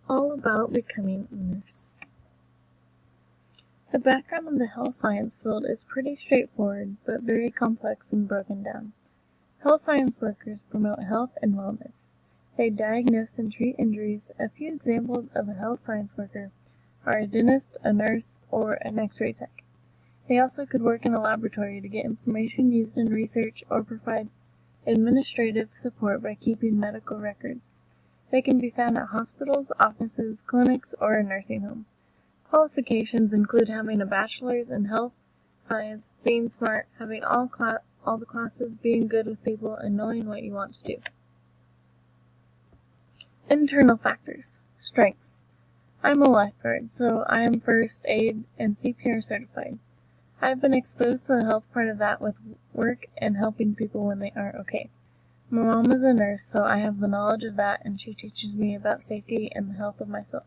All about becoming a nurse. The background of the health science field is pretty straightforward, but very complex and broken down. Health science workers promote health and wellness. They diagnose and treat injuries. A few examples of a health science worker are a dentist, a nurse, or an X-ray tech. They also could work in a laboratory to get information used in research or provide administrative support by keeping medical records. They can be found at hospitals, offices, clinics, or a nursing home. Qualifications include having a bachelor's in health science, being smart, having all the classes, being good with people, and knowing what you want to do. Internal factors. Strengths. I'm a lifeguard, so I am first aid and CPR certified. I've been exposed to the health part of that with work and helping people when they aren't okay. My mom is a nurse, so I have the knowledge of that, and she teaches me about safety and the health of myself.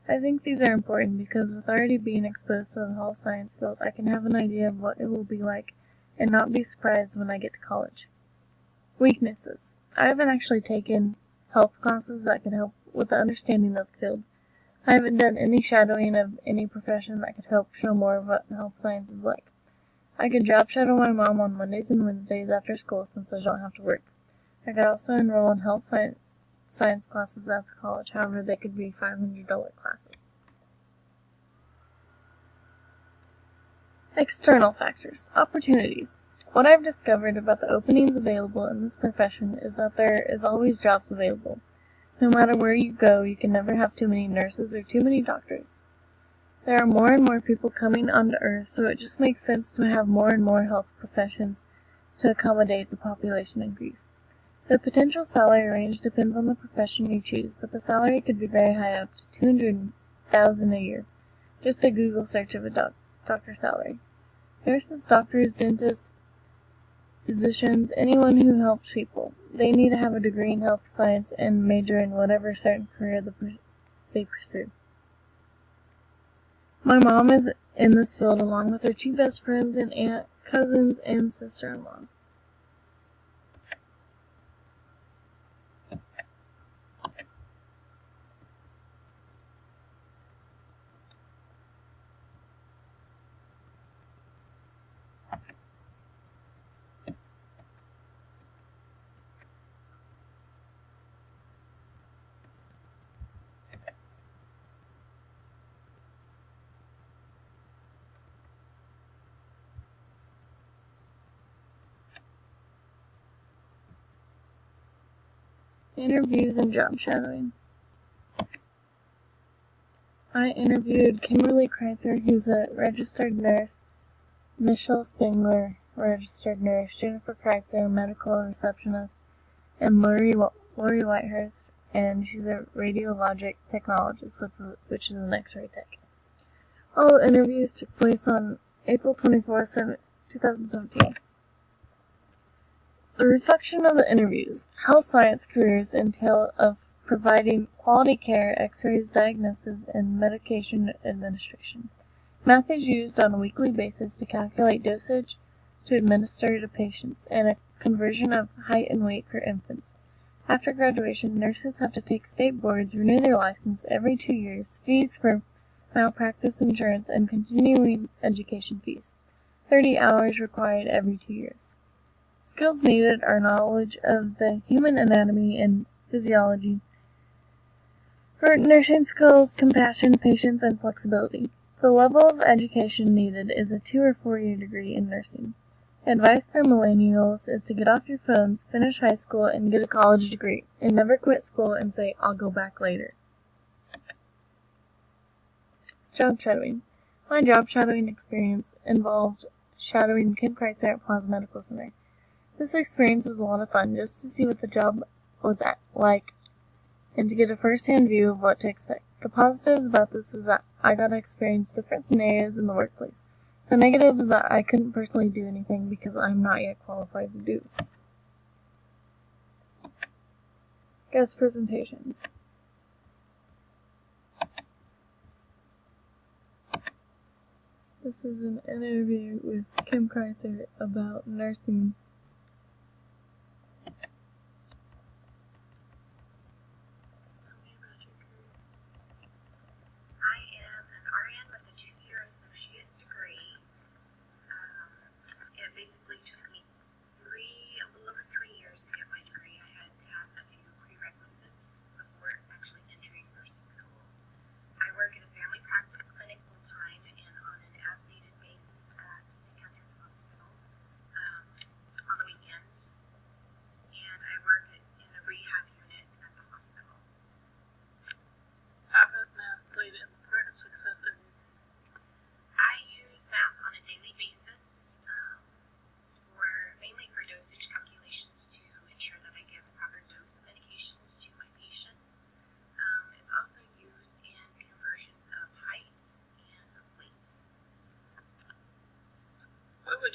I think these are important because with already being exposed to the health science field, I can have an idea of what it will be like and not be surprised when I get to college. Weaknesses. I haven't actually taken health classes that can help with the understanding of the field. I haven't done any shadowing of any profession that could help show more of what health science is like. I could job shadow my mom on Mondays and Wednesdays after school since I don't have to work. I could also enroll in health science classes after college, however they could be $500 classes. External factors. Opportunities. What I've discovered about the openings available in this profession is that there is always jobs available. No matter where you go, you can never have too many nurses or too many doctors. There are more and more people coming onto Earth, so it just makes sense to have more and more health professions to accommodate the population increase. The potential salary range depends on the profession you choose, but the salary could be very high, up to $200,000 a year. Just a Google search of a doctor salary. Nurses, doctors, dentists, physicians, anyone who helps people. They need to have a degree in health science and major in whatever certain career they pursue. My mom is in this field along with her two best friends and aunt, cousins, and sister-in-law. Interviews and job shadowing. I interviewed Kimberly Kreitzer, who's a registered nurse, Michelle Spengler, registered nurse, Jennifer Kreitzer, medical receptionist, and Lori Whitehurst, and she's a radiologic technologist, which is an X-ray tech. All interviews took place on April 24th, 2017. The reflection of the interviews. Health science careers entail of providing quality care, x-rays, diagnosis, and medication administration. Math is used on a weekly basis to calculate dosage to administer to patients, and a conversion of height and weight for infants. After graduation, nurses have to take state boards, renew their license every 2 years, fees for malpractice insurance, and continuing education fees. 30 hours required every 2 years. Skills needed are knowledge of the human anatomy and physiology. For nursing skills, compassion, patience, and flexibility. The level of education needed is a 2 or 4 year degree in nursing. Advice for millennials is to get off your phones, finish high school, and get a college degree, and never quit school and say, "I'll go back later." Job shadowing. My job shadowing experience involved shadowing Kim Kreitzer at Plaza Medical Center. This experience was a lot of fun, just to see what the job was like and to get a first-hand view of what to expect. The positives about this was that I got to experience different scenarios in the workplace. The negative is that I couldn't personally do anything because I'm not yet qualified to do. Guest presentation. This is an interview with Kim Kreitzer about nursing.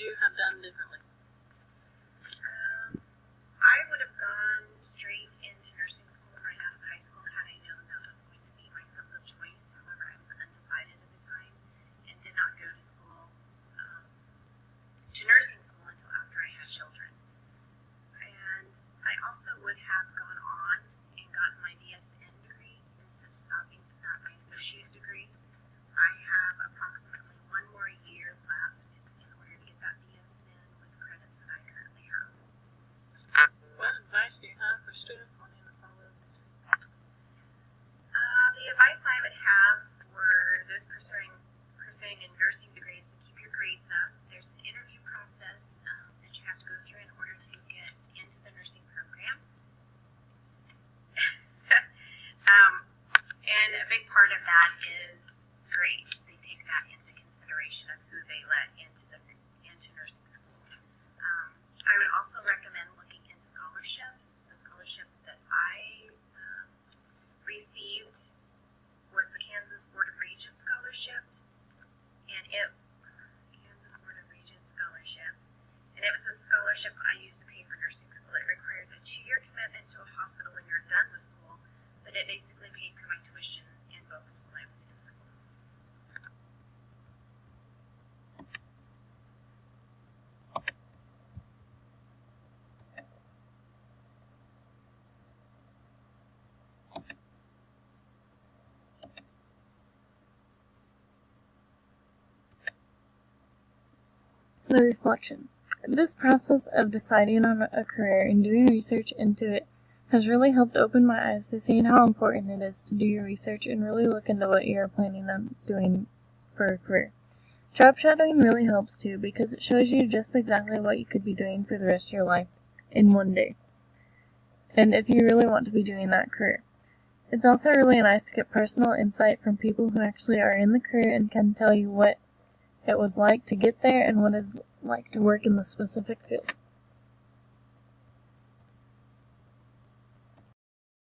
would you have done differently? I would have gone straight into nursing school right out of high school had I known that was going to be my field of choice. However, I was undecided at the time and did not go to school, to nursing school until after I had children. And I also would have gone on and gotten my BSN degree instead of stopping at my associate degree. I have approximately one more year left in order to get that BSN with credits that I currently have. What advice do you have for students wanting to follow this? The advice I would have for those pursuing a nursing degree is to keep your grades up. There's an interview process that you have to go through in order to get into the nursing program. And a big part of that is grades. They take that into consideration of who they let into nursing school. I would also recommend looking into scholarships. The scholarship that I received was the Kansas Board of Regents scholarship, and it was a scholarship I used to pay for nursing school. It requires a 2-year commitment to a hospital when you're done with school, but it basically paid for my tuition and books while I was in school. The reflection. This process of deciding on a career and doing research into it has really helped open my eyes to seeing how important it is to do your research and really look into what you are planning on doing for a career. Job shadowing really helps too because it shows you just exactly what you could be doing for the rest of your life in one day, and if you really want to be doing that career. It's also really nice to get personal insight from people who actually are in the career and can tell you what it was like to get there and what it's like to work in the specific field.